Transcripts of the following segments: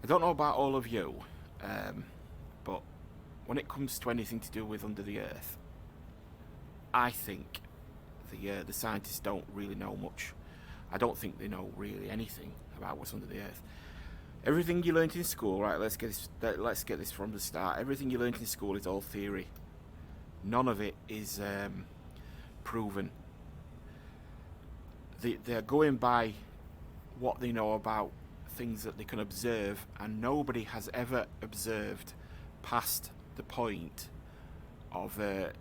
I don't know about all of you, but when it comes to anything to do with under the earth, I think the scientists don't really know much. I don't think they know really anything about what's under the earth. Everything you learnt in school, right? Let's get this from the start. Everything you learnt in school is all theory. None of it is proven. They're going by what they know about things that they can observe, and nobody has ever observed past the point of the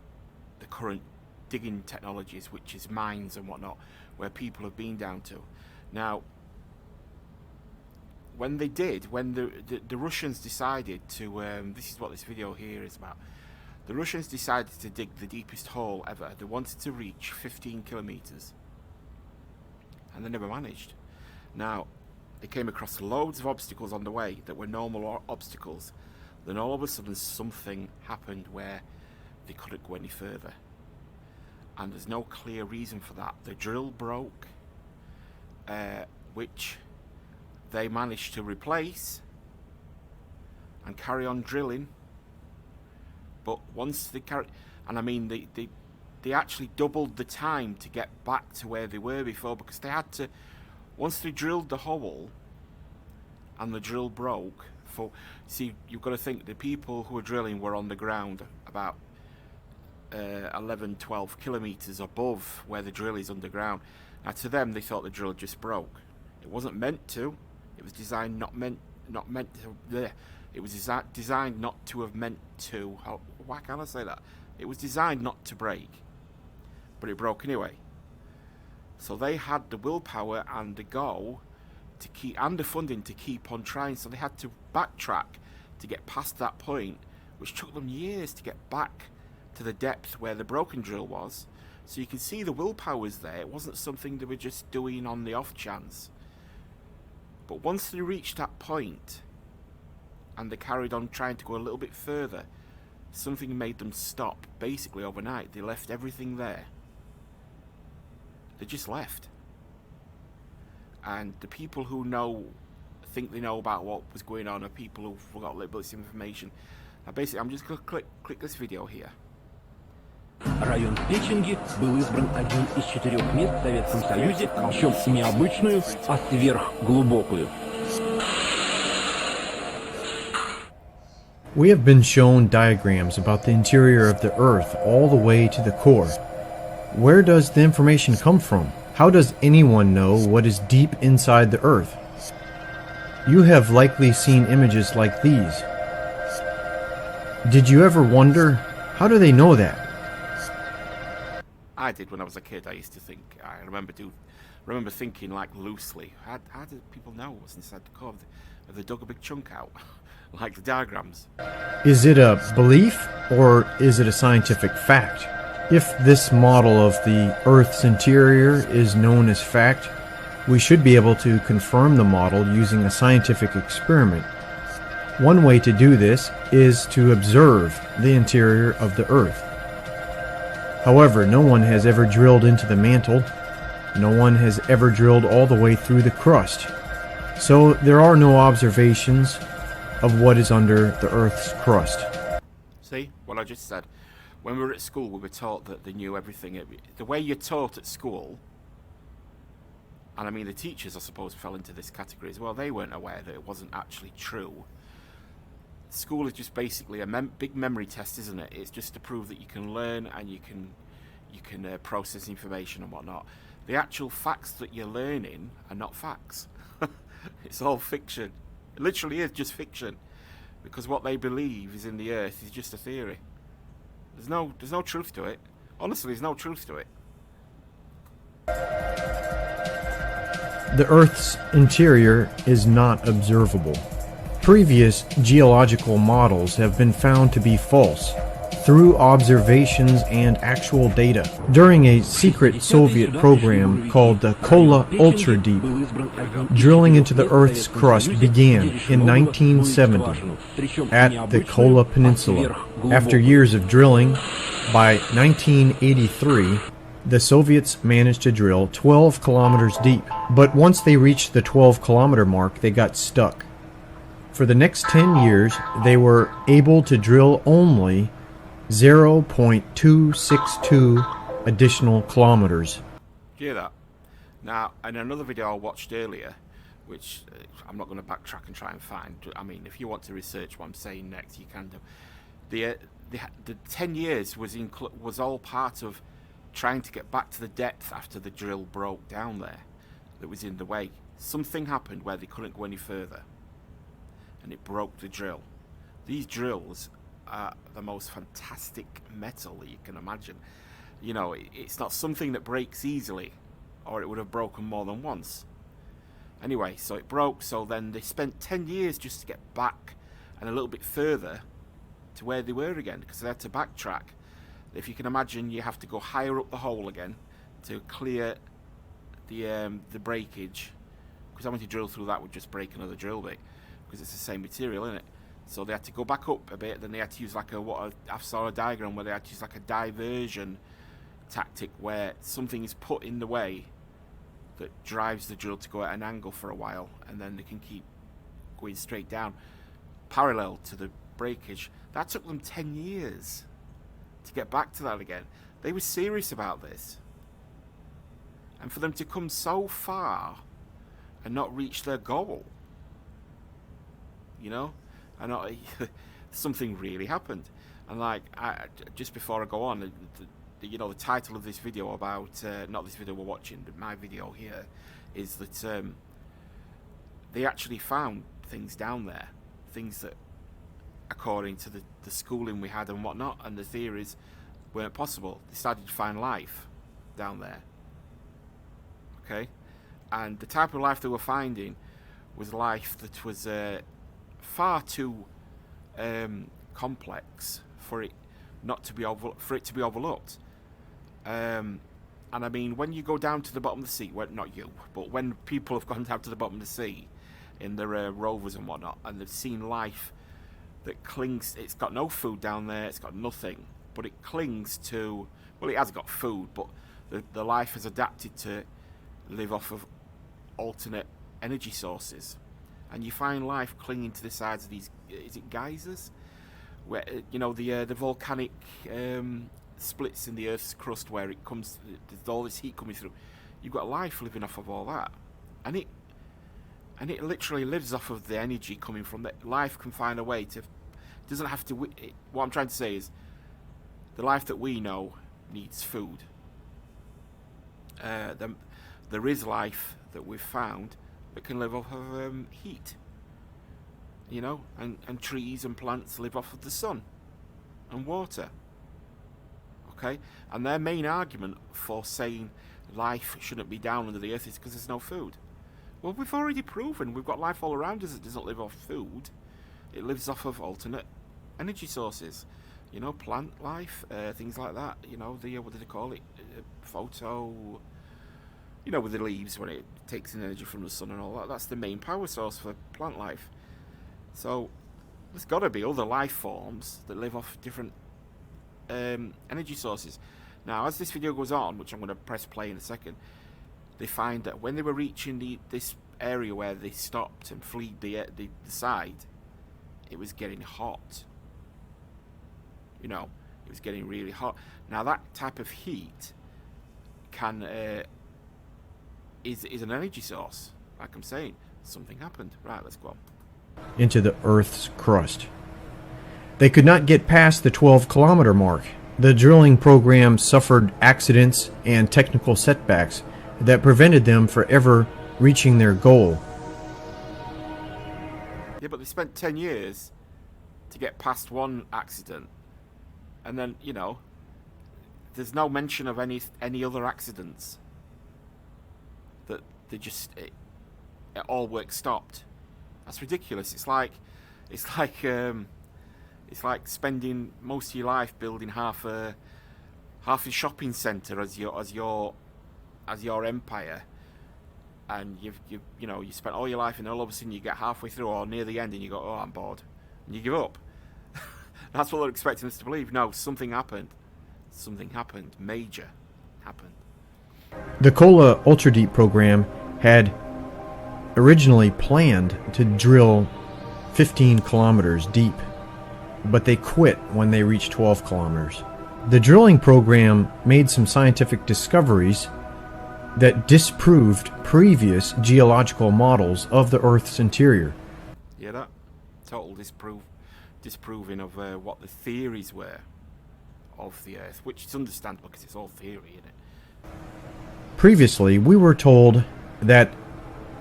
current digging technologies, which is mines and whatnot, where people have been down to. Now, when the Russians decided to, this is what this video here is about. The Russians decided to dig the deepest hole ever. They wanted to reach 15 kilometers, and they never managed. Now, they came across loads of obstacles on the way that were normal obstacles. Then all of a sudden something happened where they couldn't go any further. And there's no clear reason for that. The drill broke, which they managed to replace and carry on drilling. But once they carried, and I mean they actually doubled the time to get back to where they were before, because they had to, once they drilled the hole and the drill broke, you've got to think the people who were drilling were on the ground about 11, 12 kilometers above where the drill is underground. Now to them, they thought the drill just broke. It wasn't meant to. It was designed not meant to. Bleh. It was designed not to have meant to. Why can't I say that? It was designed not to break, but it broke anyway. So they had the willpower and the go to keep, and the funding to keep on trying. So they had to backtrack to get past that point, which took them years to get back to the depth where the broken drill was. So you can see the willpower was there. It wasn't something they were just doing on the off chance. But once they reached that point and they carried on trying to go a little bit further, something made them stop. Basically overnight, they left everything there. They just left. And the people who think they know about what was going on are people who forgot a little bit of information. Now basically, I'm just going to click this video here. Район Печенги был избран одним из 4 мест в Советском Союзе, причем не обычную, а сверхглубокую. We have been shown diagrams about the interior of the Earth all the way to the core. Where does the information come from? How does anyone know what is deep inside the Earth? You have likely seen images like these. Did you ever wonder, how do they know that? I did when I was a kid. I used to think, I remember thinking like loosely, how do people know what's inside the core? Have they dug a big chunk out? Like the diagrams. Is it a belief or is it a scientific fact? If this model of the Earth's interior is known as fact, we should be able to confirm the model using a scientific experiment. One way to do this is to observe the interior of the Earth. However, no one has ever drilled into the mantle. No one has ever drilled all the way through the crust. So there are no observations of what is under the Earth's crust. See what I just said? When we were at school, we were taught that they knew everything. The way you're taught at school, and I mean the teachers, I suppose, fell into this category as well. They weren't aware that it wasn't actually true. School is just basically a big memory test, isn't it? It's just to prove that you can learn and you can process information and whatnot. The actual facts that you're learning are not facts. It's all fiction. It literally is just fiction, because what they believe is in the Earth is just a theory. There's no truth to it. Honestly, there's no truth to it. The Earth's interior is not observable. Previous geological models have been found to be false through observations and actual data. During a secret Soviet program called the Kola Ultra Deep, drilling into the Earth's crust began in 1970 at the Kola Peninsula. After years of drilling, by 1983, the Soviets managed to drill 12 kilometers deep. But once they reached the 12-kilometer mark, they got stuck. For the next 10 years, they were able to drill only 0.262 additional kilometers. Hear that? Now, in another video I watched earlier, which I'm not going to backtrack and try and find. I mean, if you want to research what I'm saying next, you can do. The 10 years was all part of trying to get back to the depth after the drill broke down there that was in the way. Something happened where they couldn't go any further, and it broke the drill. These drills are the most fantastic metal that you can imagine. You know, it's not something that breaks easily, or it would have broken more than once. Anyway, so it broke, so then they spent 10 years just to get back and a little bit further to where they were again, because they had to backtrack. If you can imagine, you have to go higher up the hole again to clear the breakage, because having to drill through that would just break another drill bit, because it's the same material, isn't it? So they had to go back up a bit, then they had to use like I saw a diagram where they had to use like a diversion tactic, where something is put in the way that drives the drill to go at an angle for a while, and then they can keep going straight down parallel to the breakage. That took them 10 years to get back to that again. They were serious about this, and for them to come so far and not reach their goal, you know, and not, something really happened. And like, just before I go on, you know, the title of this video about, not this video we're watching, but my video here, is that they actually found things down there, things that, according to the schooling we had and whatnot, and the theories, weren't possible. They started to find life down there. Okay? And the type of life they were finding was life that was far too complex for it not to be overlooked. And I mean, when you go down to the bottom of the sea, well, not you, but when people have gone down to the bottom of the sea in their rovers and whatnot, and they've seen life that clings, it's got no food down there, it's got nothing, but it clings to, well, it has got food, but the life has adapted to live off of alternate energy sources. And you find life clinging to the sides of these, is it geysers? Where, you know, the volcanic splits in the Earth's crust where it comes, there's all this heat coming through. You've got life living off of all that, and it literally lives off of the energy coming from that. Life can find a way to, doesn't have to. What I'm trying to say is, the life that we know needs food. There is life that we've found that can live off of heat. You know, and trees and plants live off of the sun and water. Okay, and their main argument for saying life shouldn't be down under the earth is because there's no food. Well, we've already proven we've got life all around us that doesn't live off food. It lives off of alternate energy sources. You know, plant life, things like that. You know, what do they call it? Photo. You know, with the leaves when it takes in energy from the sun and all that. That's the main power source for plant life. So there's got to be other life forms that live off different energy sources. Now, as this video goes on, which I'm going to press play in a second, they find that when they were reaching this area where they stopped and fleed the side, it was getting hot. You know, it was getting really hot. Now, that type of heat can is an energy source. Like I'm saying, something happened. Right, let's go on. Into the Earth's crust. They could not get past the 12-kilometer mark. The drilling program suffered accidents and technical setbacks that prevented them from ever reaching their goal. Yeah, but they spent 10 years to get past one accident, and then, you know, there's no mention of any other accidents. That they just it all work stopped. That's ridiculous. It's like spending most of your life building half a shopping centre as your empire, and you spent all your life, and all of a sudden you get halfway through or near the end and you go, oh, I'm bored, and you give up. That's what they're expecting us to believe. No, something happened. Something happened. Major happened. The Kola Ultra Deep program had originally planned to drill 15 kilometers deep, but they quit when they reached 12 kilometers. The drilling program made some scientific discoveries that disproved previous geological models of the Earth's interior. Yeah, that total disproving of what the theories were of the Earth, which is understandable because it's all theory, isn't it? Previously, we were told that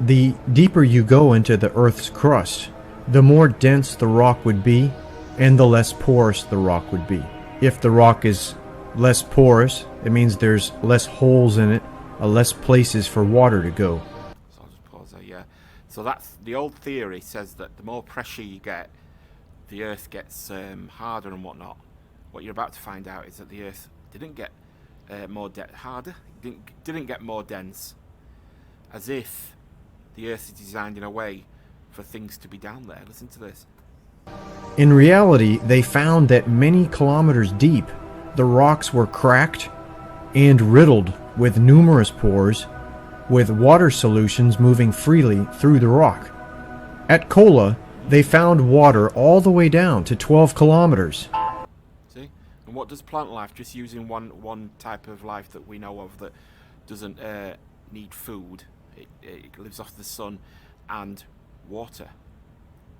the deeper you go into the Earth's crust, the more dense the rock would be and the less porous the rock would be. If the rock is less porous, it means there's less holes in it, less places for water to go. So I'll just pause there, yeah. So that's the old theory says that the more pressure you get, the Earth gets harder and whatnot. What you're about to find out is that the Earth didn't get harder, didn't get more dense, as if the Earth is designed in a way for things to be down there. Listen to this. In reality, they found that many kilometers deep, the rocks were cracked and riddled with numerous pores, with water solutions moving freely through the rock. At Kola, they found water all the way down to 12 kilometers. See? And what does plant life, just using one type of life that we know of that doesn't need food, it lives off the sun and water.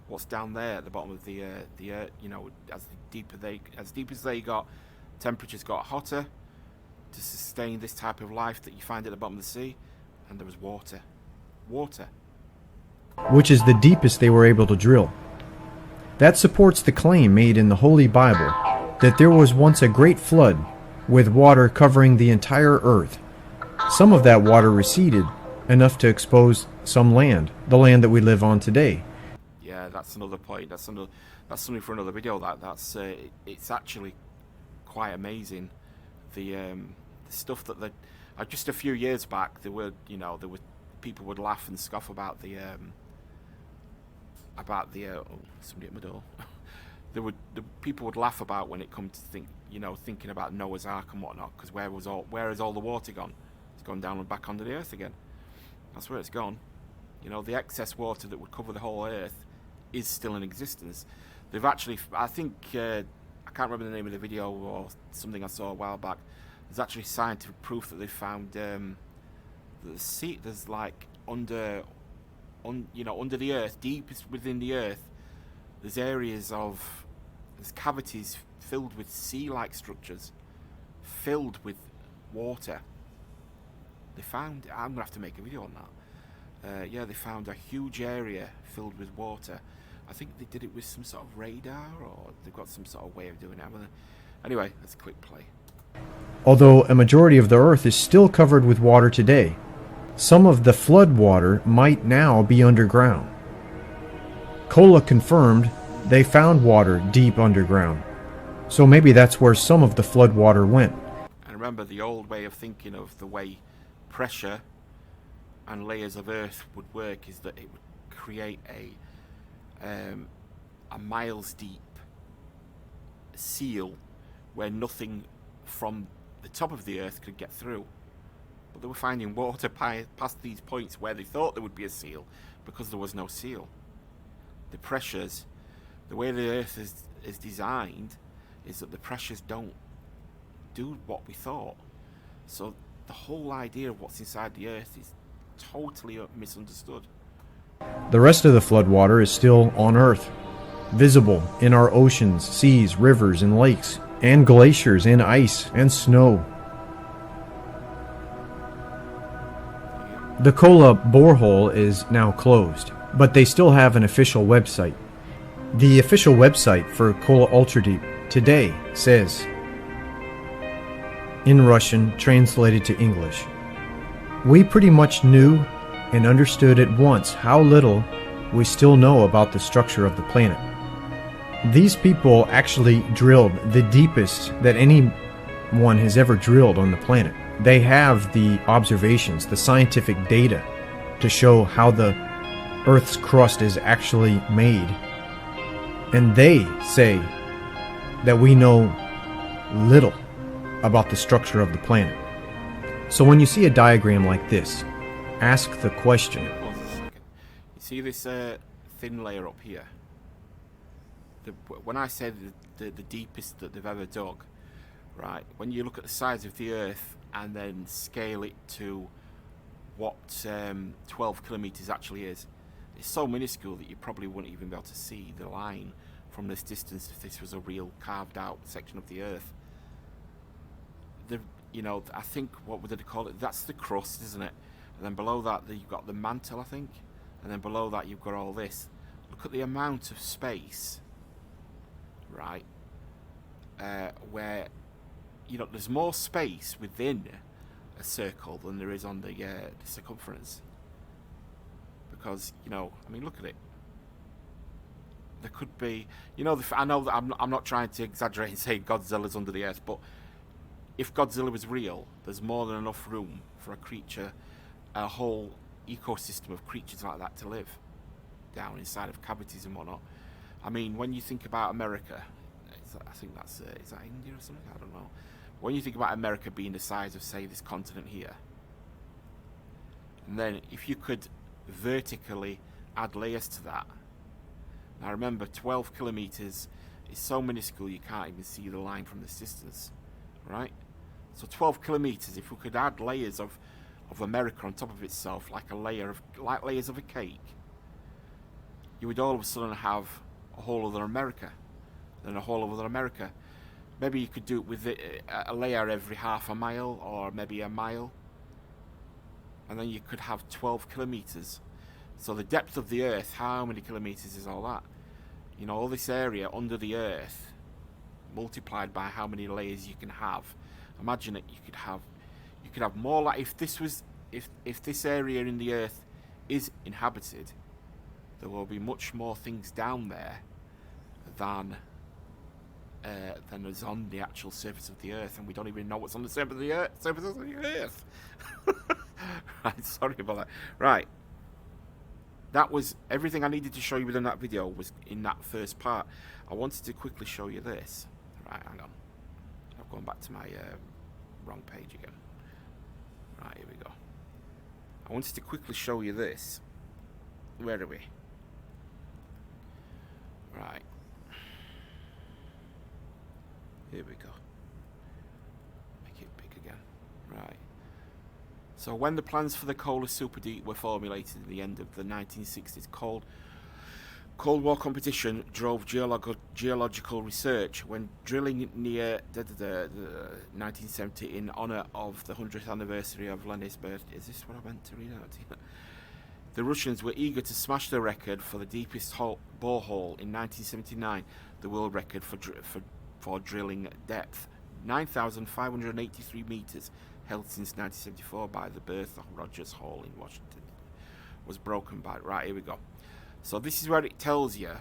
What's down there at the bottom of the earth, you know, as deep as they got, temperatures got hotter to sustain this type of life that you find at the bottom of the sea, and there was water. Which is the deepest they were able to drill. That supports the claim made in the Holy Bible that there was once a great flood with water covering the entire earth. Some of that water receded enough to expose some land, the land that we live on today. Yeah, that's another point. That's something for another video. That's it's actually quite amazing. The stuff that just a few years back there were people would laugh and scoff about the somebody at my door. People would laugh about when it comes to thinking about Noah's Ark and whatnot, because where has all the water gone? It's gone down and back under the earth again. That's where it's gone. The excess water that would cover the whole earth is still in existence. They've actually, I think, I can't remember the name of the video or something I saw a while back. There's actually scientific proof that they found the sea. There's like under the earth, deepest within the earth. There's cavities filled with sea-like structures, filled with water. They found. I'm gonna have to make a video on that. Yeah, they found a huge area filled with water. I think they did it with some sort of radar, or they've got some sort of way of doing it. Anyway, let's click play. Although a majority of the earth is still covered with water today, some of the flood water might now be underground. Kola confirmed they found water deep underground, so maybe that's where some of the flood water went. And remember, the old way of thinking of the way pressure and layers of earth would work is that it would create a miles deep seal where nothing from the top of the earth could get through. But they were finding water past these points where they thought there would be a seal because there was no seal. The pressures, the way the earth is designed, is that the pressures don't do what we thought. So the whole idea of what's inside the earth is totally misunderstood. The rest of the flood water is still on Earth, visible in our oceans, seas, rivers, and lakes, and glaciers, and ice, and snow. The Kola borehole is now closed, but they still have an official website. The official website for Kola Ultradeep today says, in Russian, translated to English, "We pretty much knew and understood at once how little we still know about the structure of the planet." These people actually drilled the deepest that anyone has ever drilled on the planet. They have the observations, the scientific data to show how the Earth's crust is actually made. And they say that we know little about the structure of the planet. So when you see a diagram like this, ask the question. Pause a second. You see this thin layer up here? when I say the deepest that they've ever dug, right? When you look at the size of the Earth and then scale it to what 12 kilometers actually is, it's so minuscule that you probably wouldn't even be able to see the line from this distance if this was a real carved out section of the Earth. I think, what would they call it? That's the crust, isn't it? And then below that, you've got the mantle, I think. And then below that, you've got all this. Look at the amount of space, right? Where, there's more space within a circle than there is on the circumference. Because, look at it. There could be, I know that I'm not trying to exaggerate and say Godzilla's under the earth, but if Godzilla was real, there's more than enough room for a whole ecosystem of creatures like that to live down inside of cavities and whatnot. I mean, when you think about America, I think that's is that India or something? I don't know. When you think about America being the size of, say, this continent here, and then if you could vertically add layers to that. Now remember, 12 kilometers is so minuscule you can't even see the line from this distance, right? So 12 kilometers, if we could add layers of America on top of itself, like layers of a cake, you would all of a sudden have a whole other America, then a whole other America. Maybe you could do it with a layer every half a mile or maybe a mile, and then you could have 12 kilometers. So the depth of the Earth, how many kilometers is all that? All this area under the Earth multiplied by how many layers you can have. Imagine it. You could have more. Like if this area in the Earth is inhabited, there will be much more things down there than is on the actual surface of the Earth, and we don't even know what's on the surface of the Earth. Right, sorry about that. Right, that was everything I needed to show you within that video. Was in that first part. I wanted to quickly show you this. Right, hang on. I've gone back to my wrong page again. Right, here we go. I wanted to quickly show you this. Where are we? Right. Here we go. Make it big again. Right. So when the plans for the Kola Superdeep were formulated at the end of the 1960s, Cold War competition drove geological research. When drilling near 1970 in honour of the 100th anniversary of Lenin's birth, is this what I meant to read out? The Russians were eager to smash the record for the deepest borehole in 1979, the world record for drilling depth, 9,583 metres, held since 1974 by the Bertha Rogers Hall in Washington, was broken by. Right, here we go. So this is where it tells you.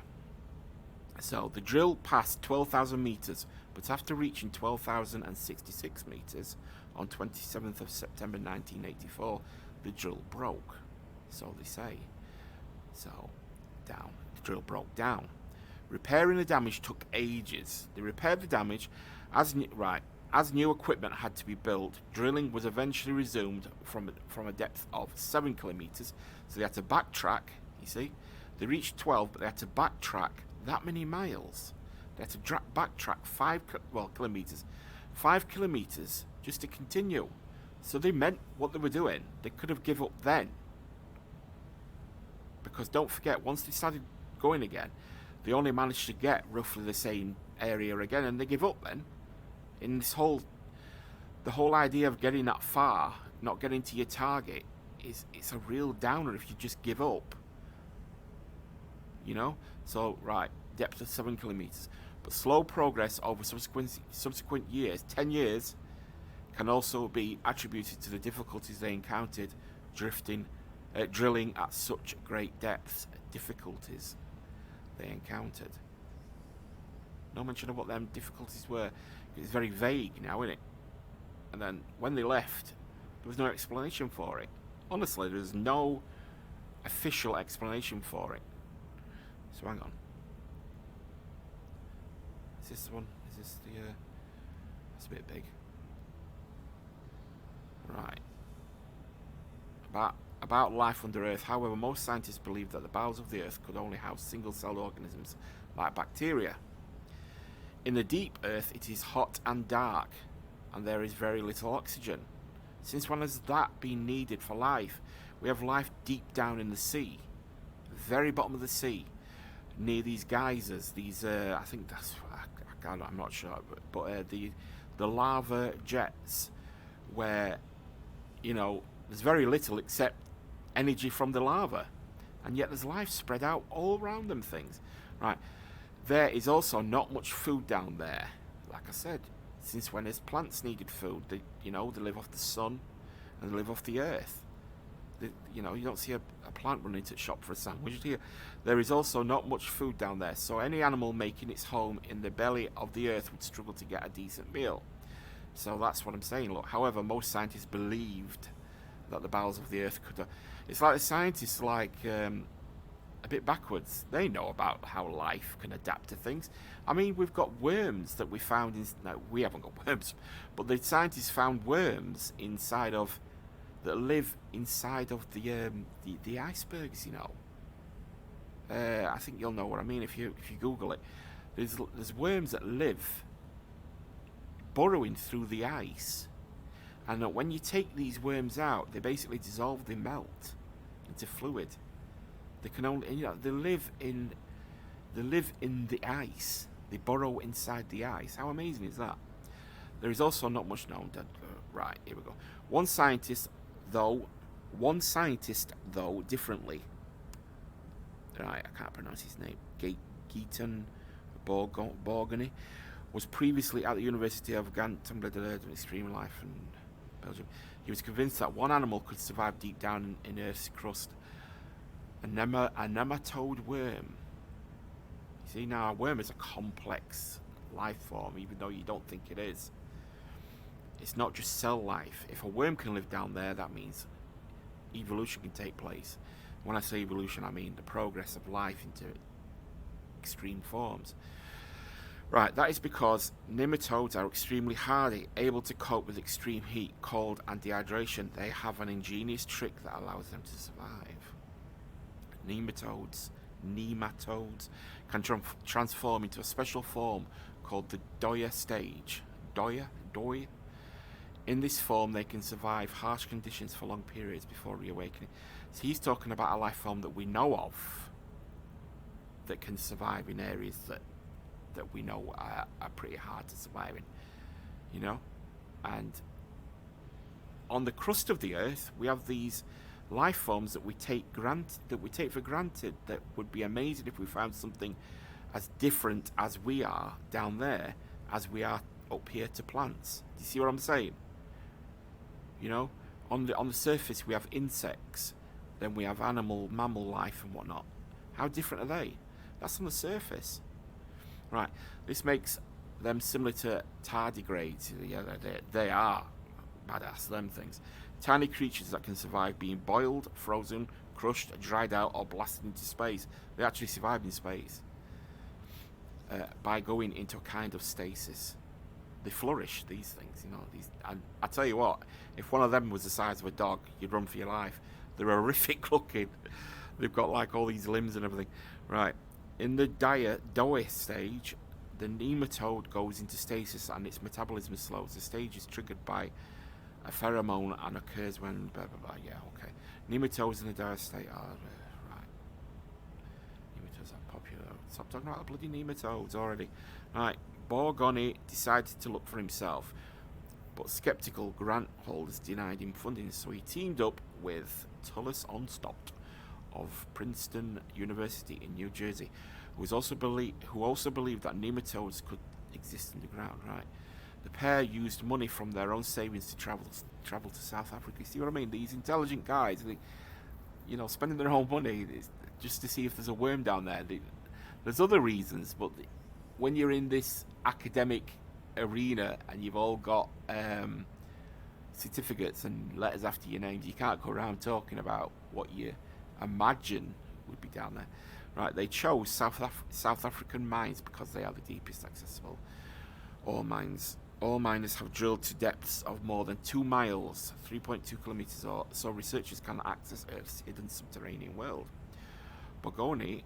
So the drill passed 12,000 metres, but after reaching 12,066 metres on 27th of September 1984, the drill broke. So they say. So the drill broke down. Repairing the damage took ages. They repaired the damage as new equipment had to be built. Drilling was eventually resumed from a depth of 7 kilometres. So they had to backtrack. You see, they reached 12, but they had to backtrack that many miles. They had to backtrack 5 kilometres, 5 kilometres just to continue. So they meant what they were doing. They could have given up then, because don't forget, once they started going again, they only managed to get roughly the same area again, and they give up then. In the whole idea of getting that far, not getting to your target, it's a real downer if you just give up. So right, depth of 7 kilometers, but slow progress over subsequent years, 10 years, can also be attributed to the difficulties they encountered drilling at such great depths. Difficulties they encountered. No mention of what them difficulties were. It's very vague now, isn't it? And then when they left, there was no explanation for it. Honestly, there's no official explanation for it. So hang on. Is this the one? Is this the... That's a bit big. Right. about life under Earth. However, most scientists believe that the bowels of the Earth could only house single-celled organisms like bacteria. In the deep Earth, it is hot and dark, and there is very little oxygen. Since when has that been needed for life? We have life deep down in the sea, very bottom of the sea, near these geysers. These, I think that's, I'm not sure, but the lava jets, where, you know, there's very little except energy from the lava, and yet there's life spread out all around them things. Right, there is also not much food down there. Like I said, since when has plants needed food? They live off the sun and they live off the earth. You don't see a plant running to the shop for a sandwich here. There is also not much food down there, so any animal making its home in the belly of the earth would struggle to get a decent meal. So that's what I'm saying. Look, however, most scientists believed that the bowels of the earth could. It's like the scientists, a bit backwards. They know about how life can adapt to things. I mean, we've got worms that we found in. No, we haven't got worms, but the scientists found worms inside of that live inside of the icebergs. I think you'll know what I mean if you Google it. There's worms that live burrowing through the ice, and when you take these worms out, they basically dissolve, they melt into fluid. They can only, they live in the ice. They burrow inside the ice. How amazing is that? There is also not much known. Right, here we go. One scientist, though, differently. Right, I can't pronounce his name. Gaetan Borgony was previously at the University of Ghent, Extreme Life in Belgium. He was convinced that one animal could survive deep down in Earth's crust. A nematode worm. You see, now a worm is a complex life form, even though you don't think it is. It's not just cell life. If a worm can live down there, that means evolution can take place. When I say evolution, I mean the progress of life into extreme forms. Right, that is because nematodes are extremely hardy, able to cope with extreme heat, cold, and dehydration. They have an ingenious trick that allows them to survive. Nematodes can transform into a special form called the Doya stage. Doya? In this form, they can survive harsh conditions for long periods before reawakening. So he's talking about a life form that we know of that can survive in areas that we know are pretty hard to survive in, And on the crust of the Earth, we have these life forms that we take for granted, that would be amazing if we found something as different as we are down there as we are up here to plants. Do you see what I'm saying? On the surface we have insects, then we have mammal life and whatnot. How different are they? That's on the surface. Right, this makes them similar to tardigrades. Yeah, they are badass, them things. Tiny creatures that can survive being boiled, frozen, crushed, dried out, or blasted into space. They actually survive in space by going into a kind of stasis. They flourish, these things, and I tell you what, if one of them was the size of a dog, you'd run for your life. They're horrific looking. They've got like all these limbs and everything. Right. In the Doya stage, the nematode goes into stasis and its metabolism slows. The stage is triggered by a pheromone and occurs when blah blah blah. Yeah, okay. Nematodes in the Doya state are right. Nematodes are popular. Stop talking about the bloody nematodes already. Right. Borgony decided to look for himself, but skeptical grant holders denied him funding, so he teamed up with Tullis Onstott of Princeton University in New Jersey, who also believed that nematodes could exist in the ground. Right, the pair used money from their own savings to travel to South Africa. See what I mean? These intelligent guys, spending their own money just to see if there's a worm down there. There's other reasons, but when you're in this academic arena and you've all got certificates and letters after your names, you can't go around talking about what you imagine would be down there. Right, they chose South African mines because they are the deepest accessible ore mines All miners have drilled to depths of more than 2 miles, 3.2 kilometers, or so researchers can access Earth's hidden subterranean world. Bogoni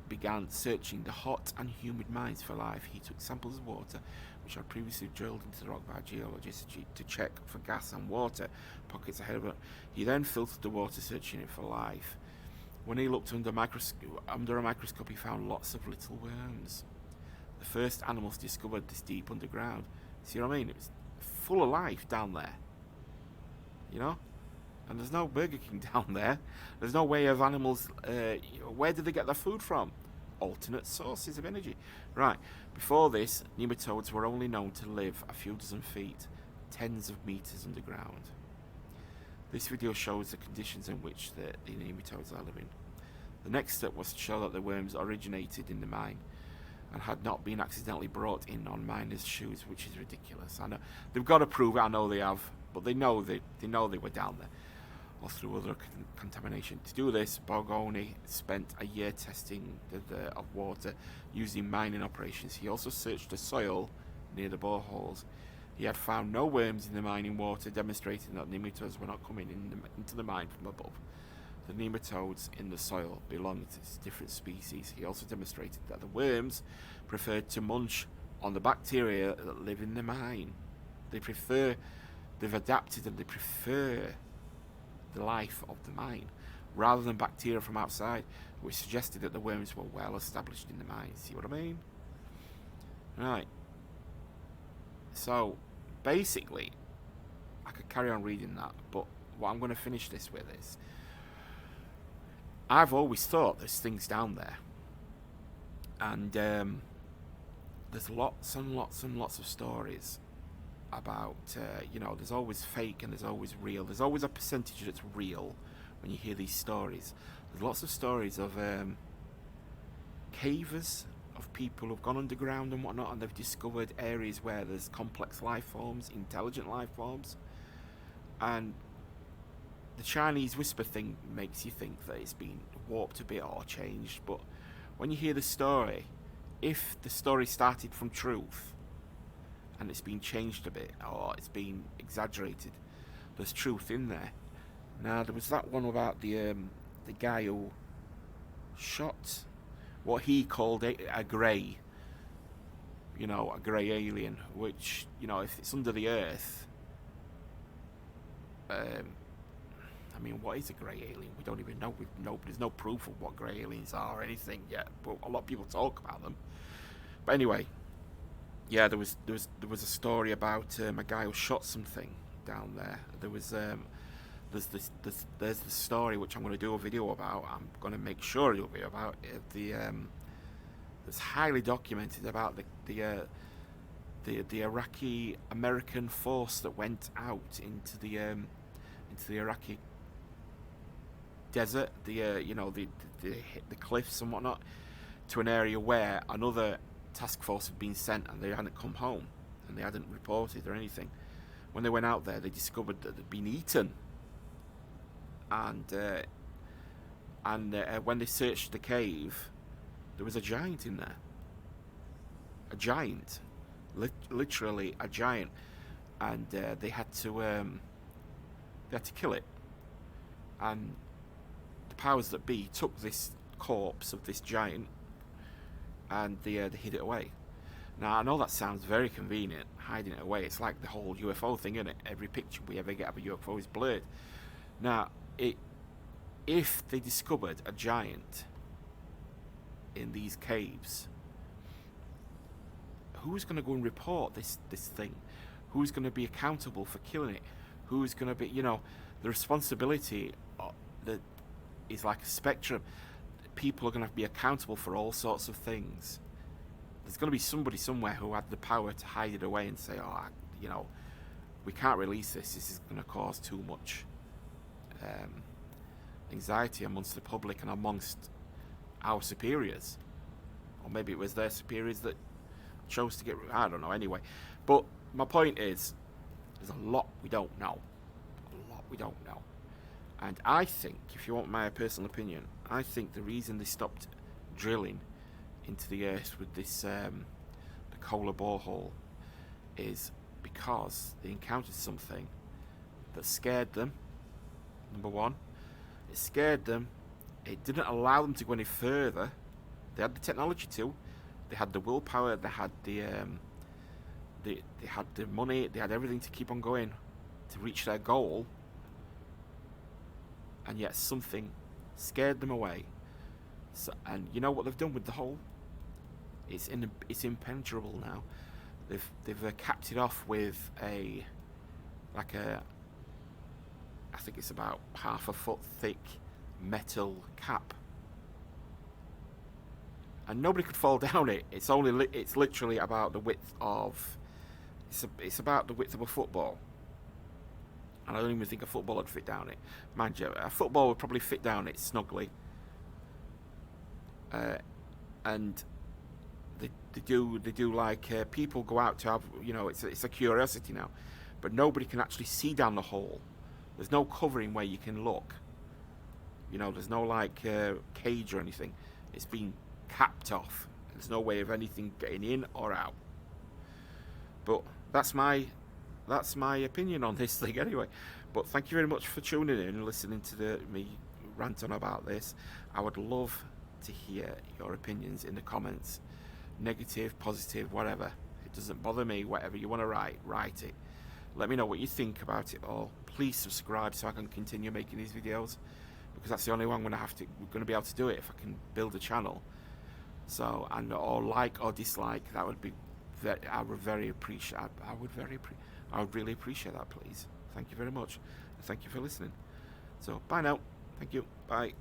began searching the hot and humid mines for life. He took samples of water, which had previously drilled into the rock by geologists, to check for gas and water pockets ahead of it. He then filtered the water, searching it for life. When he looked under a microscope, he found lots of little worms. The first animals discovered this deep underground. See what I mean? It was full of life down there. You know? And there's no Burger King down there. There's no way of animals... where did they get their food from? Alternate sources of energy. Right. Before this, nematodes were only known to live a few dozen feet, tens of meters underground. This video shows the conditions in which the nematodes are living. The next step was to show that the worms originated in the mine and had not been accidentally brought in on miners' shoes, which is ridiculous. I know they've got to prove it. I know they have, but they know they were down there, or through other contamination. To do this, Bogoni spent a year testing of water using mining operations. He also searched the soil near the boreholes. He had found no worms in the mining water, demonstrating that nematodes were not coming into the mine from above. The nematodes in the soil belonged to different species. He also demonstrated that the worms preferred to munch on the bacteria that live in the mine. They've adapted and they prefer the life of the mine rather than bacteria from outside, which suggested that the worms were well established in the mine. See what I mean? Right. So, basically, I could carry on reading that, but what I'm going to finish this with is, I've always thought there's things down there, and there's lots and lots and lots of stories about, there's always fake and there's always real. There's always a percentage that's real when you hear these stories. There's lots of stories of cavers, of people who've gone underground and whatnot, and they've discovered areas where there's complex life forms, intelligent life forms, and the Chinese whisper thing makes you think that it's been warped a bit or changed, but when you hear the story, if the story started from truth and it's been changed a bit or it's been exaggerated, there's truth in there. Now, there was that one about the guy who shot what he called a grey, a grey alien, which, if it's under the earth, what is a grey alien? We don't even know. There's no proof of what grey aliens are or anything yet, but a lot of people talk about them. But anyway, yeah, there was a story about a guy who shot something down there. There was there's the story which I'm going to do a video about. I'm going to make sure you'll be about that's highly documented about the Iraqi American force that went out into the Iraqi desert, the cliffs and whatnot, to an area where another task force had been sent and they hadn't come home and they hadn't reported or anything. When they went out there, they discovered that they'd been eaten, and when they searched the cave, there was a giant in there. A giant, literally a giant, and they had to kill it. And the powers that be took this corpse of this giant and they hid it away. Now, I know that sounds very convenient, hiding it away. It's like the whole UFO thing, isn't it? Every picture we ever get of a UFO is blurred. Now, if they discovered a giant in these caves, who's going to go and report this thing? Who's going to be accountable for killing it? Who's going to be, the responsibility that is like a spectrum. People are going to have to be accountable for all sorts of things. There's going to be somebody somewhere who had the power to hide it away and say, we can't release this. This is going to cause too much anxiety amongst the public and amongst our superiors. Or maybe it was their superiors that chose to get... I don't know, anyway. But my point is, there's a lot we don't know. And I think, if you want my personal opinion, I think the reason they stopped drilling into the earth with this the Kola borehole is because they encountered something that scared them. Number one, it scared them. It didn't allow them to go any further. They had the technology to. They had the willpower. They had the they had the money. They had everything to keep on going, to reach their goal. And yet something scared them away. So, and you know what they've done with the hole? It's impenetrable now. They've capped it off with I think it's about half a foot thick metal cap, and nobody could fall down it. It's literally about the width of it's about the width of a football, and I don't even think a football would fit down it. Mind you, a football would probably fit down it snugly, and they do like people go out to have, it's a curiosity now, but nobody can actually see down the hole. There's no covering where you can look. There's no like cage or anything. It's been capped off. There's no way of anything getting in or out. But that's my opinion on this thing anyway. But thank you very much for tuning in and listening to me rant on about this. I would love to hear your opinions in the comments. Negative, positive, whatever. It doesn't bother me. Whatever you want to write it. Let me know what you think about it all. Please subscribe so I can continue making these videos, because that's the only way we're going to be able to do it, if I can build a channel. So, or like or dislike, that would be I would really appreciate that, please. Thank you very much. Thank you for listening. So bye now. Thank you. Bye.